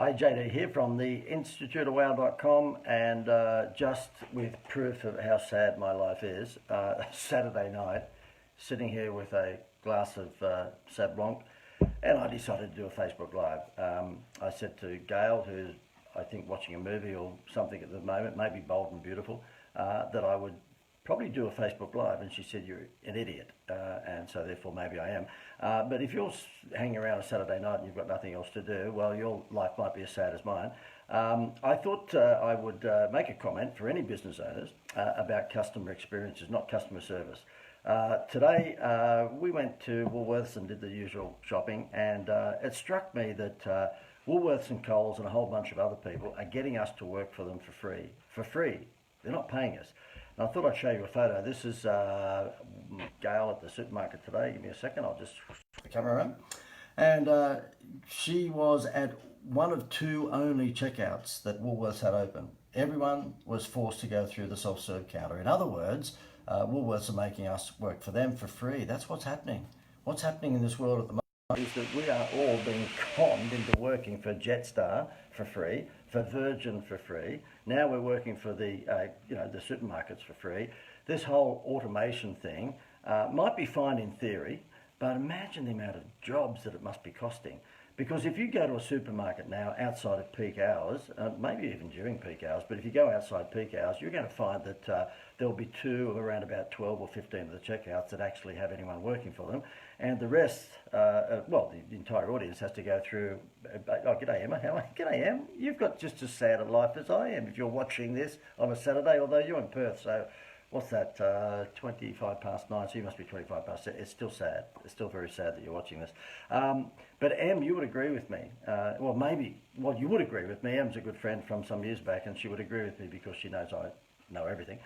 Hi, JD here from the instituteofwow.com, and just with proof of how sad my life is, Saturday night, sitting here with a glass of Sauv Blanc, and I decided to do a Facebook Live. I said to Gail, who's I think watching a movie or something at the moment, maybe Bold and Beautiful, that I would probably do a Facebook Live, and she said, "You're an idiot," and so therefore maybe I am. But if you're hanging around a Saturday night and you've got nothing else to do, well, your life might be as sad as mine. I thought I would make a comment for any business owners about customer experiences, not customer service. Today we went to Woolworths and did the usual shopping, and it struck me that Woolworths and Coles and a whole bunch of other people are getting us to work for them for free. For free. They're not paying us. And I thought I'd show you a photo. This is Gail at the supermarket today. Give me a second. I'll just switch the camera around. And she was at one of two only checkouts that Woolworths had open. Everyone was forced to go through the self-serve counter. In other words, Woolworths are making us work for them for free. That's what's happening. What's happening in this world at the moment is that we are all being conned into working for Jetstar for free, for Virgin for free. Now we're working for the the supermarkets for free. This whole automation thing might be fine in theory, but imagine the amount of jobs that it must be costing. Because if you go to a supermarket now outside of peak hours, maybe even during peak hours, but if you go outside peak hours, you're going to find that there'll be two of around about 12 or 15 of the checkouts that actually have anyone working for them. And the rest, well, the entire audience has to go through, oh, g'day Emma, how are you? G'day Em, you've got just as sad a life as I am if you're watching this on a Saturday, although you're in Perth, so what's that, 25 past 9, so you must be 25 past 7. It's still sad. It's still very sad that you're watching this. But Em, you would agree with me. Well, you would agree with me. Em's a good friend from some years back, and she would agree with me because she knows I know everything.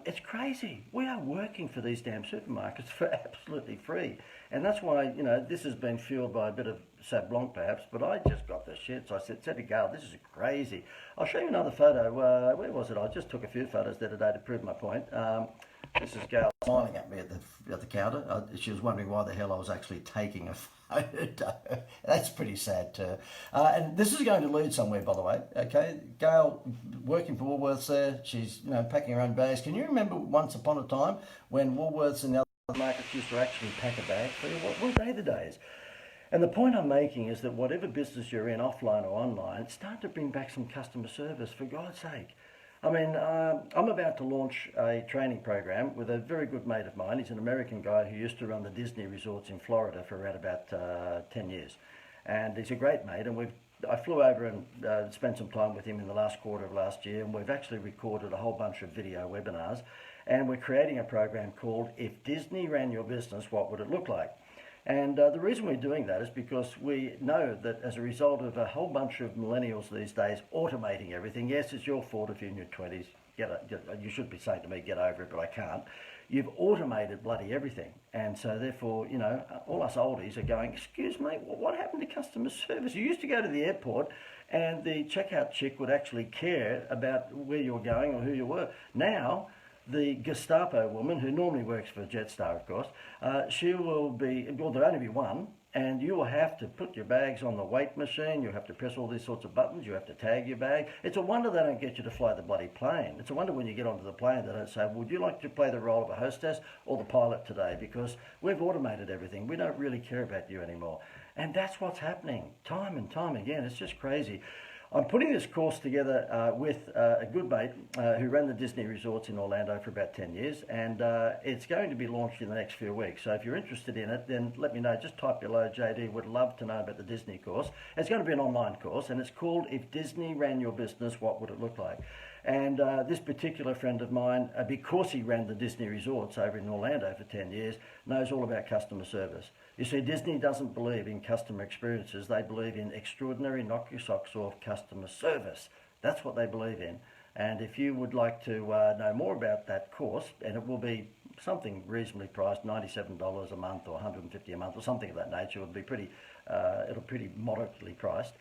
It's crazy. We are working for these damn supermarkets for absolutely free. And that's why, this has been fueled by a bit of Sauv Blanc perhaps, but I just got the shits. I said to Gail, this is crazy. I'll show you another photo. Where was it? I just took a few photos there today to prove my point. This is Gail smiling at me at the counter. She was wondering why the hell I was actually taking a photo. That's pretty sad too. And this is going to lead somewhere, by the way. Okay, Gail working for Woolworths there. She's packing her own bags. Can you remember once upon a time when Woolworths and the other markets used to actually pack a bag for you? What were they the days? And the point I'm making is that whatever business you're in, offline or online, start to bring back some customer service, for God's sake. I mean, I'm about to launch a training program with a very good mate of mine. He's an American guy who used to run the Disney resorts in Florida for around about 10 years. And he's a great mate, and I flew over and spent some time with him in the last quarter of last year, and we've actually recorded a whole bunch of video webinars, and we're creating a program called If Disney Ran Your Business, What Would It Look Like? And the reason we're doing that is because we know that as a result of a whole bunch of millennials these days automating everything, yes, it's your fault if you're in your 20s, you should be saying to me, get over it, but I can't. You've automated bloody everything. And so therefore, all us oldies are going, excuse me, what happened to customer service? You used to go to the airport and the checkout chick would actually care about where you were going or who you were. Now, the Gestapo woman, who normally works for Jetstar, of course, she will be, well, there'll only be one, and you will have to put your bags on the weight machine, you have to press all these sorts of buttons, you have to tag your bag. It's a wonder they don't get you to fly the bloody plane. It's a wonder when you get onto the plane they don't say, would you like to play the role of a hostess or the pilot today? Because we've automated everything. We don't really care about you anymore. And that's what's happening time and time again. It's just crazy. I'm putting this course together with a good mate who ran the Disney resorts in Orlando for about 10 years, and it's going to be launched in the next few weeks. So if you're interested in it, then let me know. Just type below, JD would love to know about the Disney course. It's going to be an online course, and it's called If Disney Ran Your Business, What Would It Look Like? And this particular friend of mine, because he ran the Disney resorts over in Orlando for 10 years, knows all about customer service. You see, Disney doesn't believe in customer experiences. They believe in extraordinary knock your socks off customer service. That's what they believe in. And if you would like to know more about that course, and it will be something reasonably priced, $97 a month or $150 a month or something of that nature, it'll be pretty moderately priced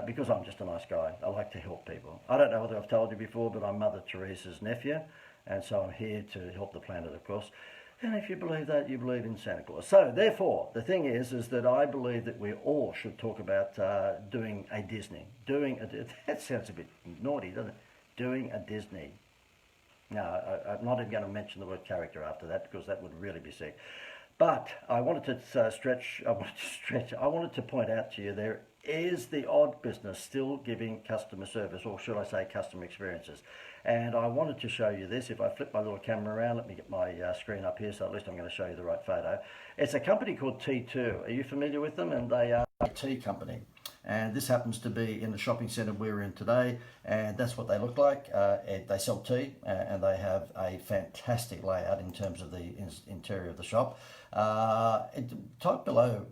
because I'm just a nice guy. I like to help people. I don't know whether I've told you before, but I'm Mother Teresa's nephew, and so I'm here to help the planet, of course. And if you believe that, you believe in Santa Claus. So, therefore, the thing is that I believe that we all should talk about doing a Disney. That sounds a bit naughty, doesn't it? Doing a Disney. No, I'm not even going to mention the word character after that because that would really be sick. But I wanted to I wanted to point out to you there is the odd business still giving customer service, or should I say customer experiences. And I wanted to show you this. If I flip my little camera around, let me get my screen up here so at least I'm going to show you the right photo. It's a company called T2. Are you familiar with them? And they are a tea company. And this happens to be in the shopping centre we're in today, and that's what they look like. They sell tea, and they have a fantastic layout in terms of the interior of the shop. Type below,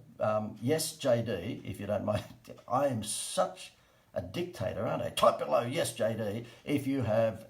yes JD, if you don't mind. I am such a dictator, aren't I? Type below, yes JD, if you have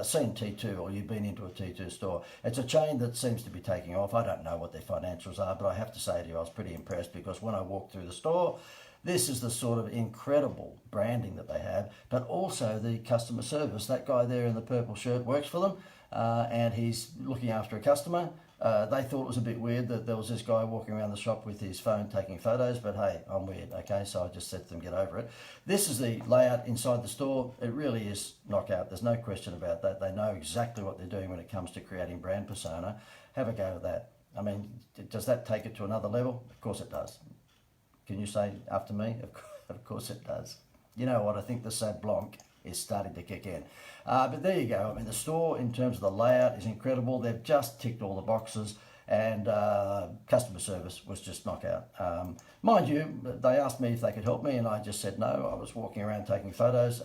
seen T2 or you've been into a T2 store. It's a chain that seems to be taking off. I don't know what their financials are, but I have to say to you, I was pretty impressed because when I walked through the store, this is the sort of incredible branding that they have, but also the customer service. That guy there in the purple shirt works for them, and he's looking after a customer. They thought it was a bit weird that there was this guy walking around the shop with his phone taking photos, but hey, I'm weird, okay? So I just said to them, get over it. This is the layout inside the store. It really is knockout. There's no question about that. They know exactly what they're doing when it comes to creating brand persona. Have a go at that. I mean, does that take it to another level? Of course it does. Can you say after me? Of course it does. You know what? I think the Sauv Blanc is starting to kick in. But there you go. I mean, the store in terms of the layout is incredible. They've just ticked all the boxes, and customer service was just knockout. Mind you, they asked me if they could help me, and I just said no. I was walking around taking photos.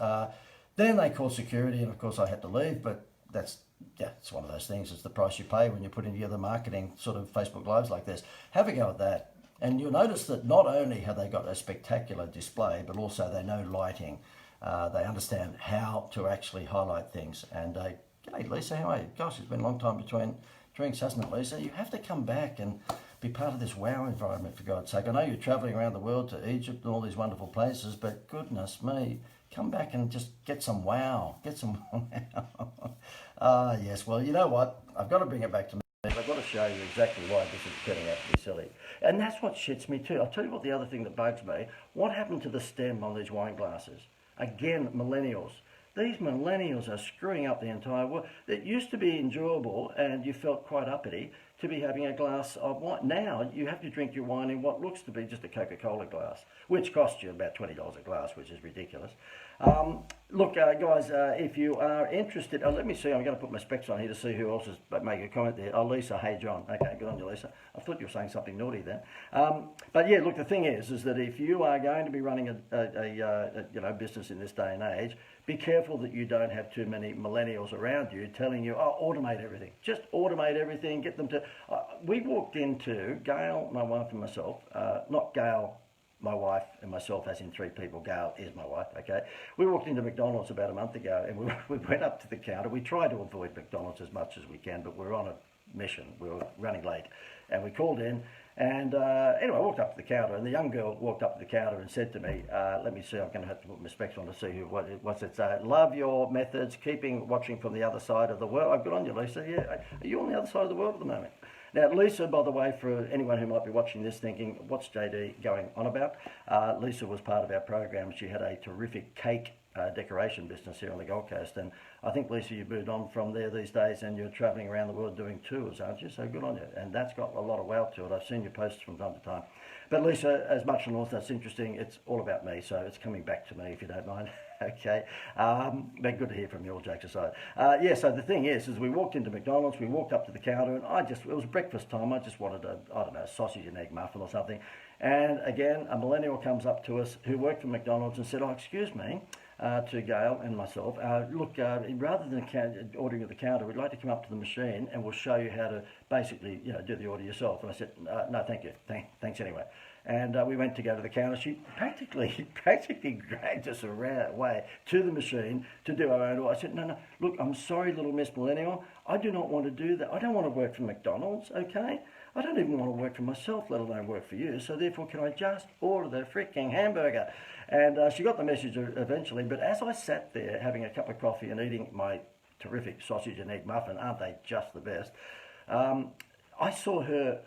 Then they called security, and of course I had to leave, but it's one of those things. It's the price you pay when you're putting together marketing sort of Facebook Lives like this. Have a go at that. And you'll notice that not only have they got a spectacular display, but also they know lighting. They understand how to actually highlight things. And g'day Lisa, how are you? Gosh, it's been a long time between drinks, hasn't it, Lisa? You have to come back and be part of this wow environment, for God's sake. I know you're travelling around the world to Egypt and all these wonderful places, but goodness me, come back and just get some wow. Get some wow. Yes, well, you know what? I've got to bring it back to me. I've got to show you exactly why this is turning out to be silly. And that's what shits me too. I'll tell you what the other thing that bugs me. What happened to the stem on these wine glasses? Again, millennials. These millennials are screwing up the entire world. It used to be enjoyable and you felt quite uppity to be having a glass of wine. Now you have to drink your wine in what looks to be just a Coca-Cola glass, which costs you about $20 a glass, which is ridiculous. Look, guys, if you are interested, let me see, I'm going to put my specs on here to see who else is making a comment there. Oh, Lisa, hey John. Okay, good on you, Lisa. I thought you were saying something naughty then. But yeah, look, the thing is that if you are going to be running a business in this day and age, be careful that you don't have too many millennials around you telling you, oh, automate everything. Just automate everything, get them to... we walked into, Gail, my wife and myself, not Gail, my wife and myself, as in three people. Gail is my wife, okay? We walked into McDonald's about a month ago and we went up to the counter. We try to avoid McDonald's as much as we can, but we're on a mission. We were running late. And we called in and anyway, I walked up to the counter and the young girl walked up to the counter and said to me, let me see, I'm going to have to put my specs on to see what's it say. Love your methods, watching from the other side of the world. Oh, good on you, Lisa. Yeah, are you on the other side of the world at the moment? Now, Lisa, by the way, for anyone who might be watching this thinking, what's JD going on about? Lisa was part of our program. She had a terrific cake decoration business here on the Gold Coast. And I think, Lisa, you've moved on from there these days and you're travelling around the world doing tours, aren't you? So good on you. And that's got a lot of wow to it. I've seen your posts from time to time. But Lisa, as much and all that's interesting, it's all about me. So it's coming back to me, if you don't mind. Okay. But good to hear from you, all jokes aside. Yeah, so the thing is we walked into McDonald's, we walked up to the counter, and it was breakfast time. I just wanted a sausage and egg muffin or something. And again, a millennial comes up to us who worked for McDonald's and said, oh, excuse me, to Gail and myself, look, rather than ordering at the counter, we'd like to come up to the machine and we'll show you how to basically, do the order yourself. And I said, no, thank you. Thanks anyway. And we went to go to the counter. She practically dragged us away to the machine to do our own order. I said, no, look, I'm sorry, little Miss Millennial. I do not want to do that. I don't want to work for McDonald's, okay? I don't even want to work for myself, let alone work for you. So therefore, can I just order the freaking hamburger? And she got the message eventually. But as I sat there having a cup of coffee and eating my terrific sausage and egg muffin, aren't they just the best? I saw her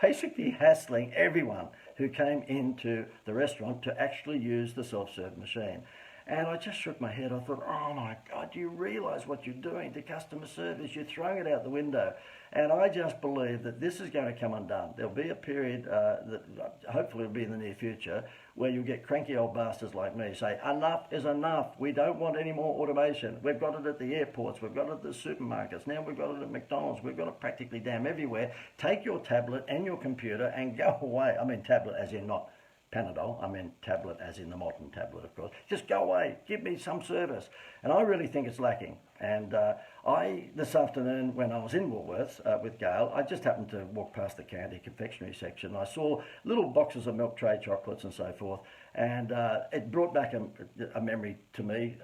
basically hassling everyone who came into the restaurant to actually use the self-serve machine. And I just shook my head. I thought, oh my God, do you realise what you're doing to customer service? You're throwing it out the window. And I just believe that this is going to come undone. There'll be a period that hopefully will be in the near future where you'll get cranky old bastards like me say, enough is enough. We don't want any more automation. We've got it at the airports. We've got it at the supermarkets. Now we've got it at McDonald's. We've got it practically damn everywhere. Take your tablet and your computer and go away. I mean tablet as in not Panadol, I mean tablet as in the modern tablet, of course. Just go away, give me some service. And I really think it's lacking. And this afternoon, when I was in Woolworths with Gail, I just happened to walk past the candy confectionery section. I saw little boxes of milk tray chocolates and so forth. And it brought back a memory to me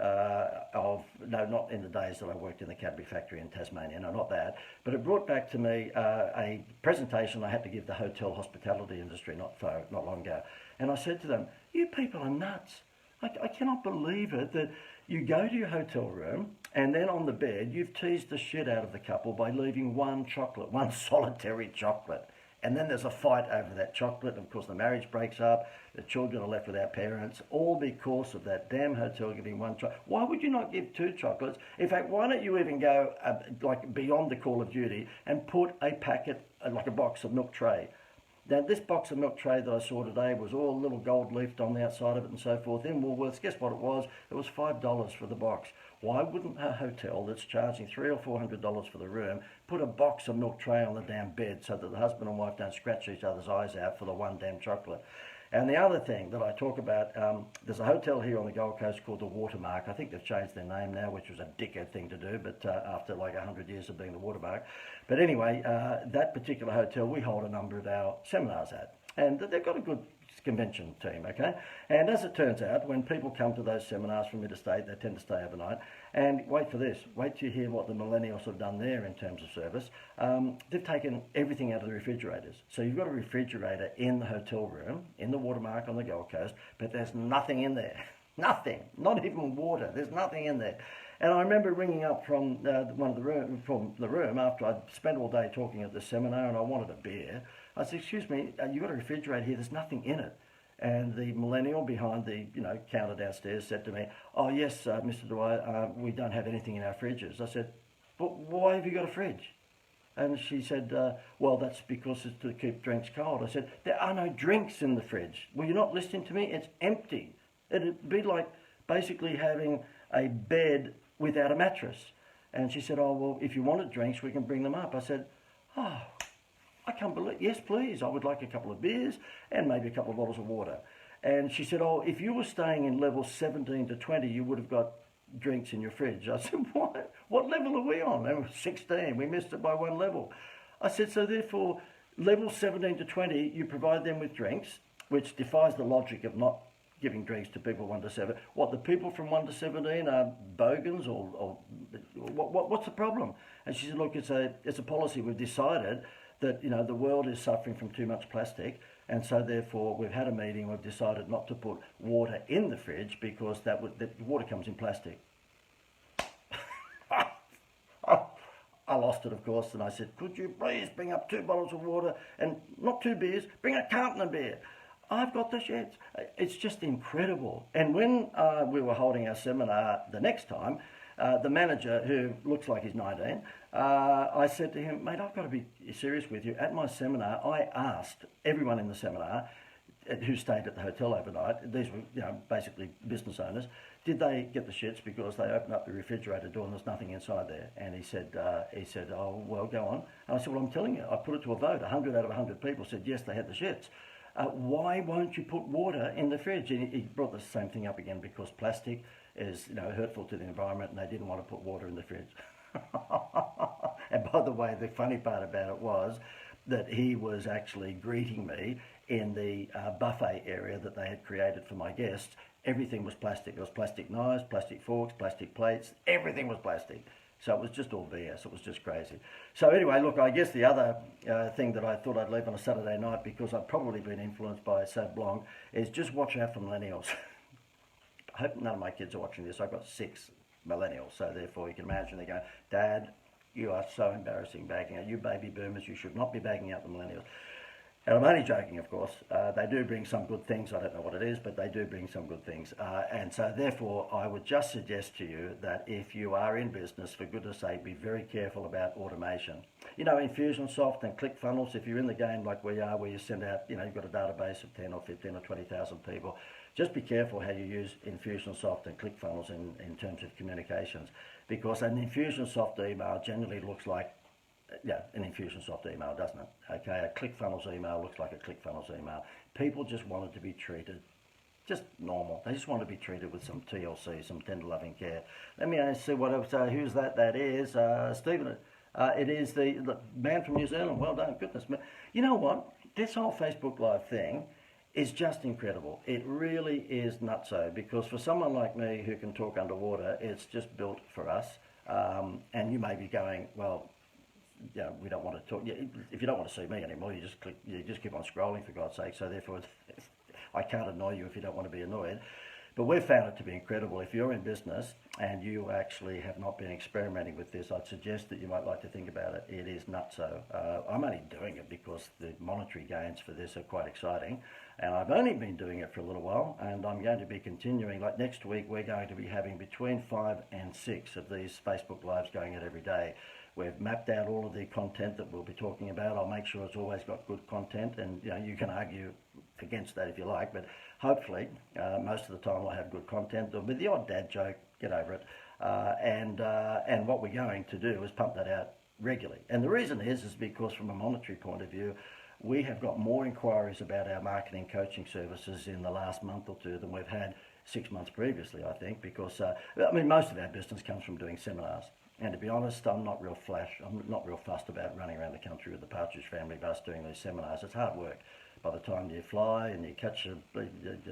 of, no, not in the days that I worked in the Cadbury factory in Tasmania, no, not that. But it brought back to me a presentation I had to give the hotel hospitality industry not long ago. And I said to them, you people are nuts. I cannot believe it that you go to your hotel room and then on the bed you've teased the shit out of the couple by leaving one chocolate, one solitary chocolate. And then there's a fight over that chocolate. Of course, the marriage breaks up. The children are left without parents, all because of that damn hotel giving one chocolate. Why would you not give two chocolates? In fact, why don't you even go like beyond the Call of Duty and put a packet, like a box of milk tray. Now, this box of milk tray that I saw today was all little gold leafed on the outside of it and so forth. In Woolworths, guess what it was? It was $5 for the box. Why wouldn't a hotel that's charging $300 or $400 for the room put a box of milk tray on the damn bed so that the husband and wife don't scratch each other's eyes out for the one damn chocolate? And the other thing that I talk about, there's a hotel here on the Gold Coast called the Watermark. I think they've changed their name now, which was a dickhead thing to do, but after like 100 years of being the Watermark. But anyway, that particular hotel, we hold a number of our seminars at. And they've got a good convention team, okay? And as it turns out, when people come to those seminars from interstate, they tend to stay overnight. And wait for this, wait till you hear what the millennials have done there in terms of service. They've taken everything out of the refrigerators. So you've got a refrigerator in the hotel room, in the Watermark on the Gold Coast, but there's nothing in there. Nothing, not even water. There's nothing in there. And I remember ringing up from from the room after I'd spent all day talking at the seminar and I wanted a beer. I said, excuse me, you've got a refrigerator here, there's nothing in it. And the millennial behind the counter downstairs said to me, oh yes, Mr. Dwyer, we don't have anything in our fridges. I said, but why have you got a fridge? And she said, well, that's because it's to keep drinks cold. I said, there are no drinks in the fridge. Well, you're not listening to me? It's empty. It'd be like basically having a bed without a mattress. And she said, oh, well, if you wanted drinks, we can bring them up. I said, oh, I can't believe, yes, please. I would like a couple of beers and maybe a couple of bottles of water. And she said, oh, if you were staying in levels 17 to 20, you would have got drinks in your fridge. I said, what level are we on? And 16, we missed it by one level. I said, so therefore, levels 17 to 20, you provide them with drinks, which defies the logic of not giving drinks to people 1 to 7. What, the people from 1 to 17 are bogans or what's the problem? And she said, look, it's a policy. We've decided that the world is suffering from too much plastic, and so therefore we've had a meeting. We've decided not to put water in the fridge because the water comes in plastic. I lost it, of course, and I said, could you please bring up 2 bottles of water and not 2 beers, bring a carton of beer. I've got the sheds. It's just incredible. And when we were holding our seminar the next time, the manager, who looks like he's 19, I said to him, mate, I've got to be serious with you. At my seminar, I asked everyone in the seminar who stayed at the hotel overnight, these were basically business owners, did they get the shits because they opened up the refrigerator door and there's nothing inside there? And he said, oh, well, go on. And I said, well, I'm telling you, I put it to a vote. 100 out of 100 people said, yes, they had the shits. Why won't you put water in the fridge? And he brought the same thing up again because plastic is hurtful to the environment and they didn't want to put water in the fridge. And by the way, the funny part about it was that he was actually greeting me in the buffet area that they had created for my guests. Everything was plastic. There was plastic knives, plastic forks, plastic plates, everything was plastic. So it was just all BS, it was just crazy. So anyway, look, I guess the other thing that I thought I'd leave on a Saturday night, because I've probably been influenced by Sauv Blanc, is just watch out for millennials. I hope none of my kids are watching this. I've got 6 millennials, so therefore you can imagine they go, Dad, You are so embarrassing bagging out. You baby boomers, you should not be bagging out the millennials. And I'm only joking, of course. They do bring some good things. I don't know what it is, but they do bring some good things. And so therefore, I would just suggest to you that if you are in business, for goodness sake, be very careful about automation. You know, Infusionsoft and ClickFunnels, if you're in the game like we are, where you send out, you know, you've got a database of 10 or 15 or 20,000 people, just be careful how you use Infusionsoft and ClickFunnels in terms of communications. Because an Infusionsoft email generally looks like an Infusionsoft email, doesn't it? Okay, a ClickFunnels email looks like a ClickFunnels email. People just wanted to be treated just normal. They just want to be treated with some TLC, some tender loving care. Let me see what else. Who's that? That is Stephen. It is the man from New Zealand. Well done, goodness me. You know what? This whole Facebook Live thing is just incredible. It really is nutso, because for someone like me who can talk underwater, it's just built for us. And you may be going, well, you know, we don't want to talk. If you don't want to see me anymore, you just keep on scrolling, for God's sake. So therefore, I can't annoy you if you don't want to be annoyed. But we've found it to be incredible. If you're in business and you actually have not been experimenting with this, I'd suggest that you might like to think about it. It is nutso. I'm only doing it because the monetary gains for this are quite exciting. And I've only been doing it for a little while, and I'm going to be continuing. Like next week, we're going to be having between 5 and 6 of these Facebook Lives going out every day. We've mapped out all of the content that we'll be talking about. I'll make sure it's always got good content, and you know, you can argue against that if you like, but hopefully most of the time I'll have good content. There'll be the odd dad joke, get over it, and what we're going to do is pump that out regularly. And the reason is because from a monetary point of view, we have got more inquiries about our marketing coaching services in the last month or two than we've had 6 months previously, I think, because I mean, most of our business comes from doing seminars. And to be honest, I'm not real fussed about running around the country with the Partridge Family bus doing these seminars. It's hard work. By the time you fly and you catch a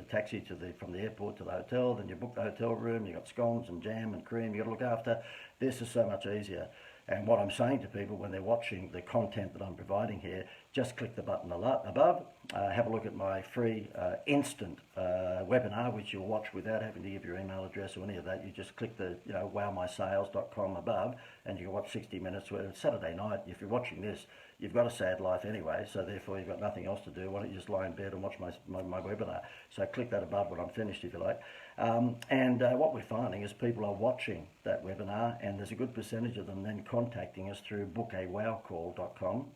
taxi from the airport to the hotel, then you book the hotel room, you've got scones and jam and cream you've got to look after. This is so much easier. And what I'm saying to people when they're watching the content that I'm providing here, just click the button above, have a look at my free instant webinar, which you'll watch without having to give your email address or any of that. You just click the wowmysales.com above, and you can watch 60 minutes. Where it's Saturday night. If you're watching this, you've got a sad life anyway, so therefore you've got nothing else to do. Why don't you just lie in bed and watch my webinar? So click that above when I'm finished, if you like. What we're finding is people are watching that webinar, and there's a good percentage of them then contacting us through bookawowcall.com.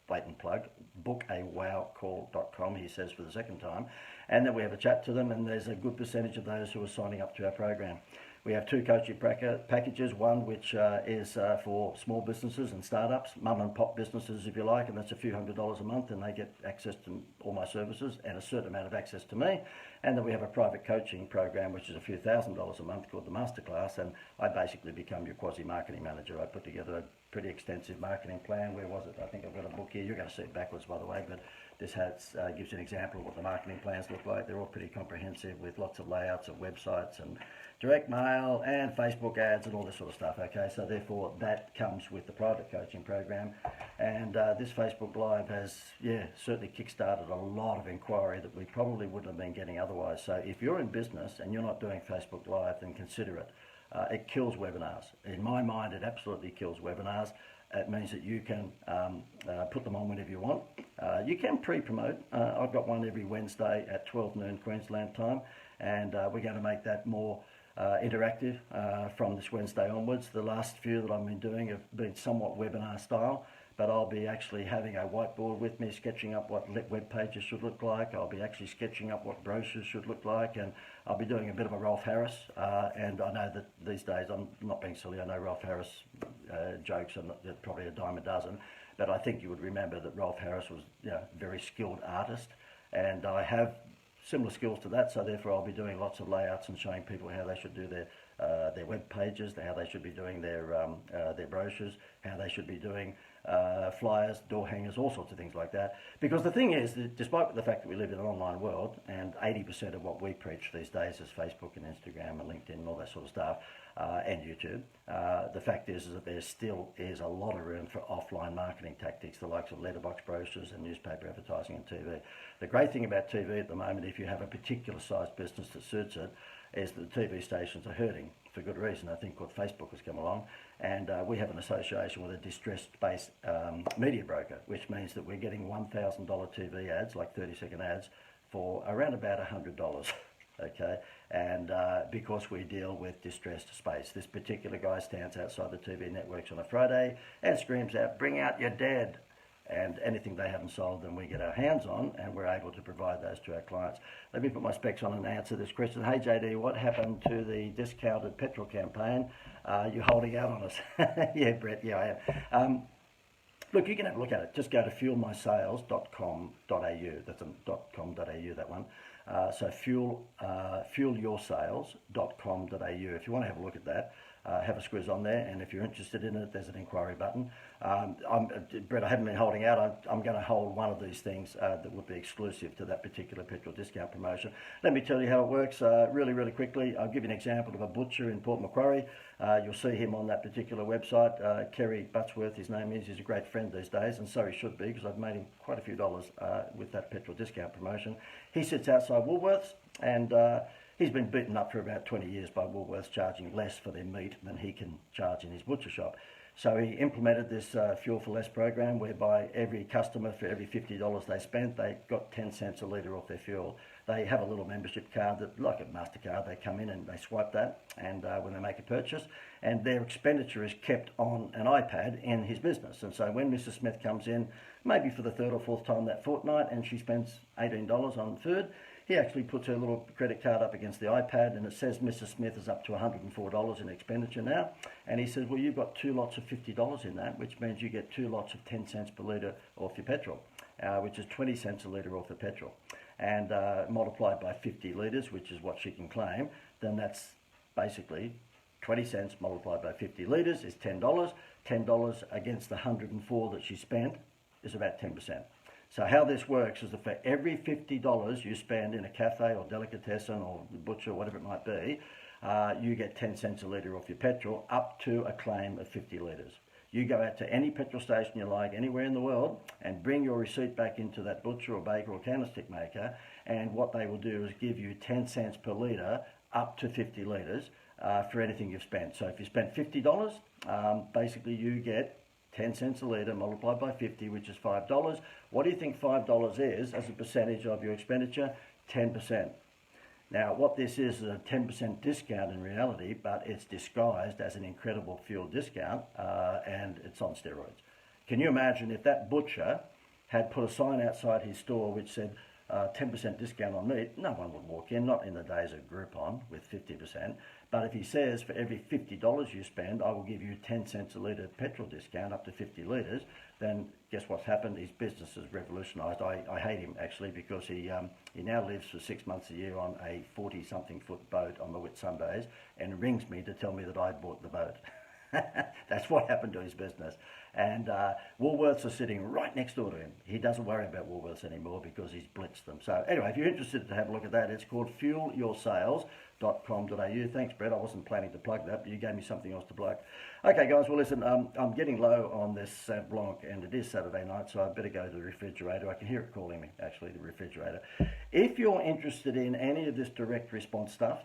Blatant plug, bookawowcall.com, he says for the second time, and then we have a chat to them, and there's a good percentage of those who are signing up to our program. We have 2 coaching packages, one which is for small businesses and startups, mum and pop businesses if you like, and that's a few $100s a month, and they get access to all my services and a certain amount of access to me. And then we have a private coaching program which is a few $1,000s a month called the Masterclass, and I basically become your quasi-marketing manager. I put together a pretty extensive marketing plan. Where was it? I think I've got a book here. You're going to see it backwards, by the way, but this gives you an example of what the marketing plans look like. They're all pretty comprehensive with lots of layouts of websites and direct mail and Facebook ads and all this sort of stuff. Okay, so therefore that comes with the private coaching program, and this Facebook Live has certainly kickstarted a lot of inquiry that we probably wouldn't have been getting otherwise. So if you're in business and you're not doing Facebook Live, then consider it. It kills webinars. In my mind, it absolutely kills webinars. It means that you can put them on whenever you want. You can pre-promote. I've got one every Wednesday at 12 noon Queensland time, and we're going to make that more interactive from this Wednesday onwards. The last few that I've been doing have been somewhat webinar style, but I'll be actually having a whiteboard with me, sketching up what web pages should look like. I'll be actually sketching up what brochures should look like, and I'll be doing a bit of a Rolf Harris. And I know that these days, I'm not being silly, I know Rolf Harris jokes are probably a dime a dozen, but I think you would remember that Rolf Harris was a very skilled artist, and I have similar skills to that, so therefore I'll be doing lots of layouts and showing people how they should do their web pages, how they should be doing their brochures, how they should be doing flyers, door hangers, all sorts of things like that. Because the thing is, that despite the fact that we live in an online world, and 80% of what we preach these days is Facebook and Instagram and LinkedIn and all that sort of stuff, and YouTube, the fact is that there still is a lot of room for offline marketing tactics, the likes of letterbox brochures and newspaper advertising and TV. The great thing about TV at the moment, if you have a particular sized business that suits it, is that the TV stations are hurting for good reason. I think what Facebook has come along, and we have an association with a distressed-based media broker, which means that we're getting $1,000 TV ads, like 30-second ads, for around about $100. Okay, and because we deal with distressed space. This particular guy stands outside the TV networks on a Friday and screams out, "Bring out your dead!" And anything they haven't sold, then we get our hands on, and we're able to provide those to our clients. Let me put my specs on and answer this question. Hey JD, what happened to the discounted petrol campaign? You're holding out on us. Yeah, Brett, yeah, I am. Look, you can have a look at it. Just go to fuelmysales.com.au. That's a .com.au, that one. So fuelyoursales.com.au. If you want to have a look at that, have a squiz on there, and if you're interested in it, there's an inquiry button. Brett, I haven't been holding out. I'm going to hold one of these things that would be exclusive to that particular petrol discount promotion. Let me tell you how it works really, really quickly. I'll give you an example of a butcher in Port Macquarie. You'll see him on that particular website. Kerry Buttsworth, his name is. He's a great friend these days, and so he should be, because I've made him quite a few dollars with that petrol discount promotion. He sits outside Woolworths, and he's been beaten up for about 20 years by Woolworths charging less for their meat than he can charge in his butcher shop. So he implemented this Fuel for Less program, whereby every customer, for every $50 they spent, they got 10 cents a litre off their fuel. They have a little membership card that, like a MasterCard, they come in and they swipe that, and when they make a purchase, and their expenditure is kept on an iPad in his business. And so when Mrs. Smith comes in, maybe for the third or fourth time that fortnight, and she spends $18 on food, he actually puts her little credit card up against the iPad, and it says Mrs. Smith is up to $104 in expenditure now. And he says, well, you've got 2 lots of $50 in that, which means you get 2 lots of 10 cents per litre off your petrol, which is 20 cents a litre off the petrol. And multiplied by 50 litres, which is what she can claim, then that's basically 20 cents multiplied by 50 litres is $10. $10 against the 104 that she spent is about 10%. So how this works is that for every $50 you spend in a cafe or delicatessen or butcher, whatever it might be, you get 10 cents a litre off your petrol, up to a claim of 50 litres. You go out to any petrol station you like, anywhere in the world, and bring your receipt back into that butcher or baker or candlestick maker, and what they will do is give you 10 cents per litre up to 50 litres for anything you've spent. So if you spent $50, basically you get 10 cents a litre multiplied by 50, which is $5. What do you think $5 is as a percentage of your expenditure? 10%. Now, what this is a 10% discount in reality, but it's disguised as an incredible fuel discount, and it's on steroids. Can you imagine if that butcher had put a sign outside his store which said 10% discount on meat? No one would walk in, not in the days of Groupon with 50%. But if he says for every $50 you spend, I will give you 10 cents a litre petrol discount up to 50 litres, then guess what's happened? His business is revolutionised. I hate him actually, because he now lives for 6 months a year on a 40-something foot boat on the Whitsundays and rings me to tell me that I bought the boat. That's what happened to his business. And Woolworths are sitting right next door to him. He doesn't worry about Woolworths anymore because he's blitzed them. So anyway, if you're interested to have a look at that, it's called fuelyoursales.com.au. Thanks, Brett. I wasn't planning to plug that, but you gave me something else to plug. Okay, guys, well, listen, I'm getting low on this Sauv Blanc, and it is Saturday night, so I better go to the refrigerator. I can hear it calling me, actually, the refrigerator. If you're interested in any of this direct response stuff,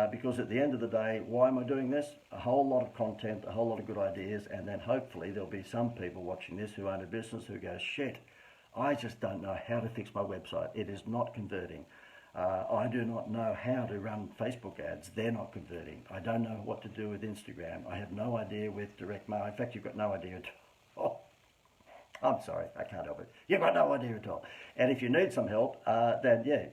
because at the end of the day, why am I doing this? A whole lot of content, a whole lot of good ideas, and then hopefully there'll be some people watching this who own a business who go, shit, I just don't know how to fix my website. It is not converting. I do not know how to run Facebook ads. They're not converting. I don't know what to do with Instagram. I have no idea with direct mail. In fact, you've got no idea at all. I'm sorry, I can't help it. You've got no idea at all. And if you need some help, then yeah,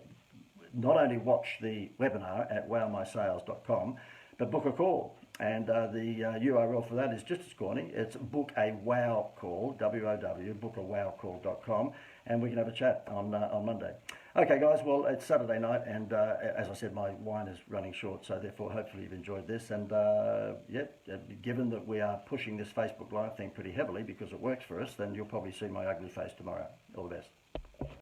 not only watch the webinar at wowmysales.com, but book a call. And the URL for that is just as corny. It's book a wow call, W-O-W, bookawowcall.com, and we can have a chat on Monday. Okay, guys, well, it's Saturday night, and as I said, my wine is running short, so therefore, hopefully you've enjoyed this. And given that we are pushing this Facebook Live thing pretty heavily because it works for us, then you'll probably see my ugly face tomorrow. All the best.